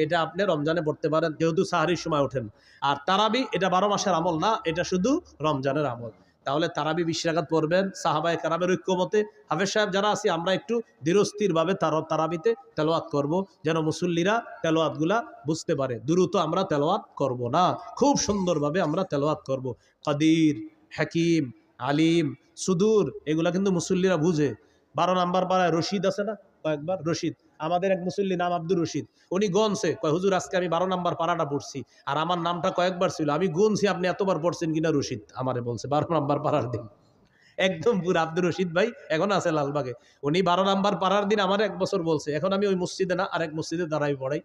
এটা আপনি রমজানে পড়তে পারেন, যেহেতু সাহারির সময় ওঠেন। আর তারাবি এটা 12 মাসের আমল না, এটা শুধু রমজানের আমল। তাহলে তারাবি 20 রাকাত পড়বেন সাহাবায়ে কেরামের ঐক্যমতে। হাফেজ সাহেব যারা আছি আমরা একটু ধীরস্থিরভাবে তারাবিতে তেলাওয়াত করব, যেন মুসল্লিরা তেলাওয়াতগুলা বুঝতে পারে। দ্রুত আমরা তেলাওয়াত করব না, খুব সুন্দরভাবে আমরা তেলাওয়াত করব। কাদির, হাকিম, আলিম, সুদূর, এগুলা কিন্তু মুসল্লিরা বুঝে। 12 নাম্বার পাড়ায় রশিদ আছে না, কয়েকবার রশিদ, আমাদের এক মুসল্লি নাম আব্দুর রশিদ, উনি গনছে, কয় হুজুর আজকে আমি 12 নাম্বার পাড়াটা পড়ছি, আর আমার নামটা কয়েকবার ছিল, আমি গুনছি আপনি এতবার পড়ছেন কিনা রশিদ আমারে বলছে 12 নাম্বার পাড়ার দিন। একদম পুরো আব্দুর রশিদ ভাই এখন আছে লালবাগে, উনি 12 নাম্বার পাড়ার দিন আমার 1 বছর বলছে। এখন আমি ওই মসজিদে না, আরেক মসজিদে দাঁড়াই পড়াই,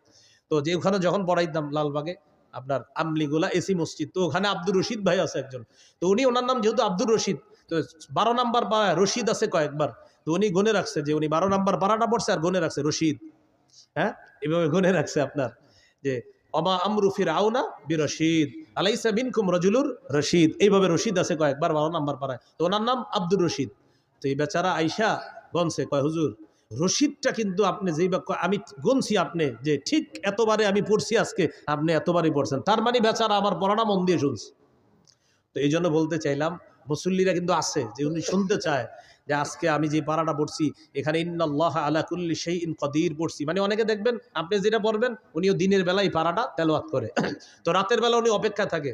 তো যে ওখানে যখন পড়াইতাম লালবাগে আপনার আমলিগুলা এসি মসজিদ, তো ওখানে আব্দুর রশিদ ভাই আছে একজন, তো উনি ওনার নাম যেহেতু আব্দুর রশিদ, তো 12 নাম্বার পাড়ায় রশিদ আছে কয়েকবার, তো উনি গুনে রাখছে যে উনি 12 নাম্বার পাড়াটা পড়ছে, আর গুনে রাখছে রশিদ। হ্যাঁ, এভাবে গুনে রাখছে আপনার যে অমা আমরু ফিরআউনা বিরশিদ আলাইসা মিনকুম রাজুলুর রশিদ, এইভাবে রশিদ আছে কয়েকবার 12 নাম্বার পাড়ায়, তো ওনার নাম আব্দুর রশিদ। তো এই বেচারা আইসা গনছে, কয় হুজুর রশিদটা কিন্তু আপনি যেই আমি গুনছি আপনি যে ঠিক এতবারে আমি পড়ছি আজকে, আপনি এতবারই পড়ছেন, তার মানে বেচারা আমার পড়াটা মন দিয়ে শুনছে। তো এই জন্য বলতে চাইলাম মুসল্লিরা কিন্তু আছে যে উনি শুনতে চায় যে আজকে আমি যে পারাটা পড়ছি এখানে ইন্নাল্লাহ আলা কুল্লি শাইইন কাদির পড়ছি, মানে অনেকে দেখবেন আপনি যেটা পড়বেন উনিও দিনের বেলায় পারাটা তেলাওয়াত করে, তো রাতের বেলা উনি অপেক্ষা থাকে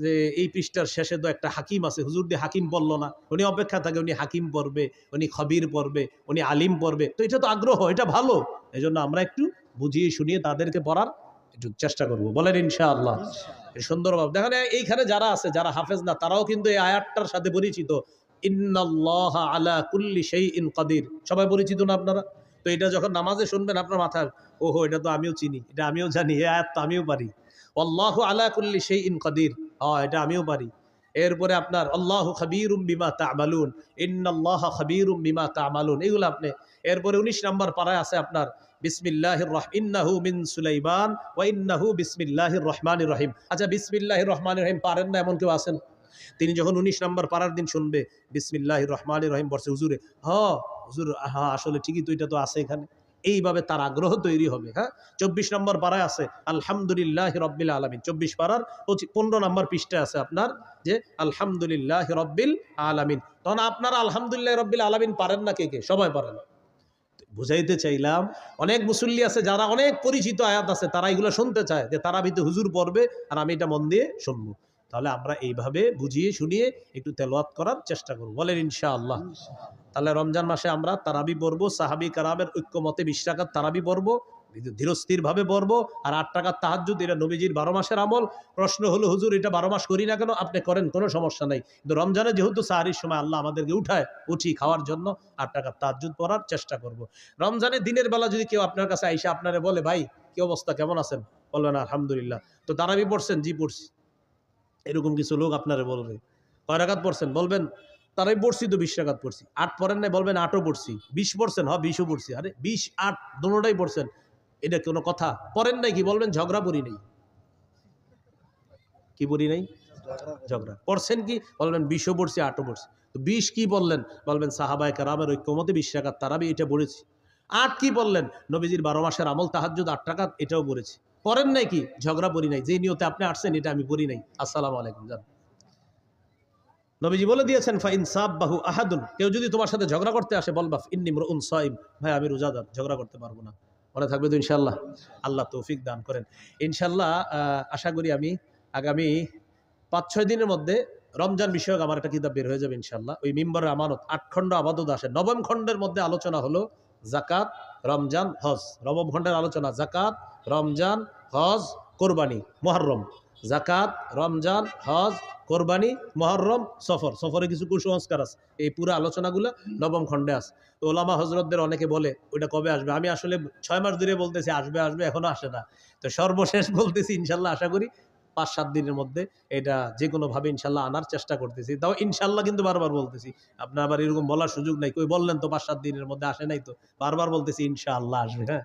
যে এই পৃষ্ঠার শেষে তো একটা হাকিম আছে, হুজুর দিয়ে হাকিম পড়লো না, উনি অপেক্ষা থাকে উনি হাকিম পড়বে, উনি খবির পড়বে, উনি আলিম পড়বে, তো এটা তো আগ্রহ, এটা ভালো। এই জন্য আমরা একটু বুঝিয়ে শুনিয়ে তাদেরকে পড়ার একটু চেষ্টা করব, বলেন ইনশাআল্লাহ। সুন্দরভাবে দেখেন এইখানে যারা আছে যারা হাফেজ না তারাও কিন্তু এই আয়াতটার সাথে পরিচিত, ইন্নাল্লাহা আলা কুল্লি শাইইন কাদির, সবাই পরিচিত না আপনারা? তো এটা যখন নামাজে শুনবেন আপনার মাথায় ওহো এটা তো আমিও চিনি, এটা আমিও জানি, এই আয়াত তো আমিও পারি, আল্লাহু আলা কুল্লি শাইইন কাদির, এটা আমিও পারি। এরপরে আপনার আল্লাহু খাবীরুম বিমা তা'মালুন, ইন্নাল্লাহা খাবীরুম বিমা তা'মালুন, এগুলো আপনি। এরপরে 19 নম্বর পারায় আছে আপনার বিসমিল্লাহির ইন্নাহু মিন সুলাইমান ওয়া ইন্নাহু বিসমিল্লাহির রহমানির রহিম। আচ্ছা, বিসমিল্লাহির রহমানির রহিম পারেন না এমন কেউ আছেন? তিনি যখন 19 নম্বর পারার দিন শুনবে বিসমিল্লাহির রহমানির রহিম পড়ছে, হুজুরে হুজুর আসলে ঠিকই তো, এটা তো আছে এখানে, এইভাবে তার আগ্রহ তৈরি হবে। হ্যাঁ, 24 নম্বর পারায় আছে আলহামদুলিল্লাহি রাব্বিল আলামিন, 24 পারার 15 নম্বর পৃষ্ঠায় আছে আপনার যে আলহামদুলিল্লাহি রাব্বিল আলামিন। তখন আপনারা আলহামদুলিল্লাহি রাব্বিল আলামিন পারেন না কে কে? সবাই পারেন। বুঝাইতে চাইলাম অনেক মুসল্লি আছে যারা অনেক পরিচিত আয়াত আছে, তারা এগুলো শুনতে চায় যে তারা ভিতরে হুজুর পড়বে আর আমি এটা মন দিয়ে শুনবো। তাহলে আমরা এইভাবে বুঝিয়ে শুনিয়ে একটু তেলাওয়াত করার চেষ্টা করব, বলেন ইনশাআল্লাহ। তাহলে রমজান মাসে আমরা তারাবি পড়বো, সাহাবী কারামের ঐক্যমতে 20 রাকাত তারাবি পড়বো, ধীরস্থির ভাবে পড়বো, আর 8 রাকাত তাহাজ্জুদ, এটা নবীজির 12 মাসের আমল। প্রশ্ন হলো হুজুর এটা 12 মাস করি না কেন? আপনি করেন, কোনো সমস্যা নাই, কিন্তু রমজানে যেহেতু সাহারির সময় আল্লাহ আমাদেরকে উঠি খাওয়ার জন্য 8 রাকাত তাহাজ্জুদ পড়ার চেষ্টা করব। রমজানে দিনের বেলা যদি কেউ আপনার কাছে আইসা আপনারে বলে ভাই কি অবস্থা, কেমন আছেন, বলবেন আলহামদুলিল্লাহ, তো তারাবি পড়ছেন? জি পড়ছি। এরকম কিছু লোক আপনারে বলবে। কয় রাকাত পড়ছেন? বলবেন তারাই পড়ছি তো 20 রাকাত পড়ছি। 8 পড়েন নাই? বলবেন 8ও পড়ছি। 20 পড়ছেন? 20ও পড়ছি। আরে 20 8 দোনোটাই পড়ছেন, এটা কোনো কথা? পড়েন নাই কি? বলবেন ঝগড়া পড়ি নাই। কি পড়ি নাই? ঝগড়া। পড়ছেন কি? বলবেন 20ও পড়ছি 8ও পড়ছি। তো 20 কি বললেন? বলবেন সাহাবায়ে কেরামের ঐক্যমতে 20 রাকাত তারাবি, এটা পড়েছি। 8 কি বললেন? নবীজির 12 মাসের আমল তাহাজ্জুদ 8 রাকাত, এটাও পড়েছি। পড়েন নাই কি? ঝগড়া পড়ি নাই। যে নিয়তে আপনি আসছেন এটা আমি পড়ি নাই। আসসালামু আলাইকুম জান। নবীজি বলে দিয়েছেন ফা ইনসাবাহু আহাদুন, কেউ যদি তোমার সাথে ঝগড়া করতে আসে বলবা ইন্নী ইমরুউন সাইম, ভাই আমি রোজাদার, ঝগড়া করতে পারবো না। মনে থাকবে তো ইনশাআল্লাহ? আল্লাহ তৌফিক দান করেন। ইনশাআল্লাহ আশা করি আমি আগামী 5-6 দিনের মধ্যে রমজান বিষয়ক আমার একটা কিতাব বের হয়ে যাবে ইনশাআল্লাহ। ওই মিম্বরের আমানত 8 খণ্ড আবাদত আসে, 9ম খণ্ডের মধ্যে আলোচনা হলো যাকাত, রমজান, হজ। 9ম খণ্ডের আলোচনা যাকাত, রমজান, হজ, কোরবানি, মুহররম। যাকাত, রমজান, হজ, কোরবানি, মুহররম, সফর। সফরে কিছু কুসংস্কার আছে, এই পুরো আলোচনাগুলো 9ম খণ্ডে আছে। তো ওলামা হজরতদের অনেকে বলে ওইটা কবে আসবে, আমি আসলে 6 মাস ধরে বলতেছি আসবে আসবে, এখনো আসে না। তো সর্বশেষ বলতেছি ইনশাল্লাহ আশা করি 5-7 দিনের মধ্যে এটা যে কোনোভাবে ইনশাল্লাহ আনার চেষ্টা করতেছি। তাও ইনশাল্লাহ কিন্তু বারবার বলতেছি, আপনার আবার এরকম বলার সুযোগ নাই, কই বললেন তো 5-7 দিনের মধ্যে আসে নাই, তো বারবার বলতেছি ইনশাআল্লাহ আসবে। হ্যাঁ,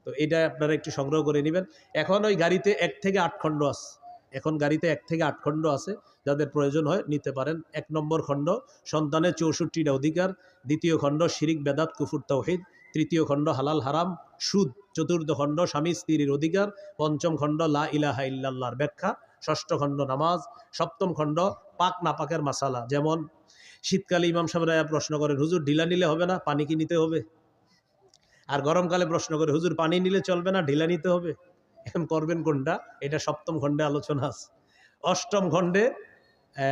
তো এটা আপনারা একটু সংগ্রহ করে নেবেন। এখন ওই গাড়িতে 1 থেকে 8 খণ্ড আছে, এখন গাড়িতে 1 থেকে 8 খণ্ড আছে, যাদের প্রয়োজন হয় নিতে পারেন। 1 নম্বর খণ্ড সন্তানের 64টা অধিকার, 2য় খণ্ড শিরিক বেদাত কুফুর তাওহীদ, 3য় খণ্ড হালাল হারাম সুদ, 4র্থ খণ্ড স্বামী স্ত্রীর অধিকার, 5ম খণ্ড লা ইলাহা ইল্লাল্লাহর ব্যাখ্যা, 6ষ্ঠ খণ্ড নামাজ, 7ম খণ্ড পাক নাপাকের মাসালা। যেমন শীতকালে ইমাম সাহেবরা প্রশ্ন করেন হুজুর ঢিলা নিলে হবে না, পানি কি নিতে হবে? আর গরমকালে প্রশ্ন করে হুজুর পানি নিলে চলবে না, ঢিলা নিতে হবে, এখন করবেন কোনটা? এটা 7ম খণ্ডে আলোচনা আছে। 8ম খণ্ডে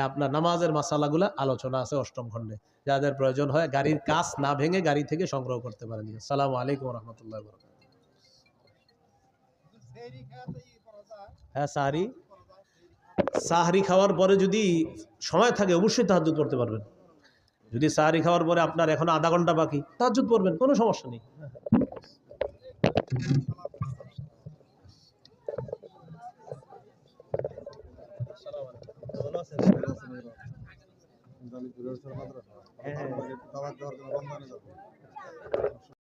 আপনার নামাজের মাসালাগুলা আলোচনা আছে 8ম খণ্ডে। যাদের প্রয়োজন হয় গাড়ির কাচ না ভেঙে গাড়ি থেকে সংগ্রহ করতে পারেন। আসসালামু আলাইকুম ওয়া রাহমাতুল্লাহি ওয়া বারাকাতুহু। হ্যাঁ, সাহরি খাওয়ার পরে যদি সময় থাকে অবশ্যই তাহাজ্জুদ পড়তে পারবেন। যদি সাহরি খাওয়ার পরে আপনার এখনো আধা ঘন্টা বাকি, তাহাজ্জুদ পড়বেন, কোনো সমস্যা নেই। হ্যাঁ,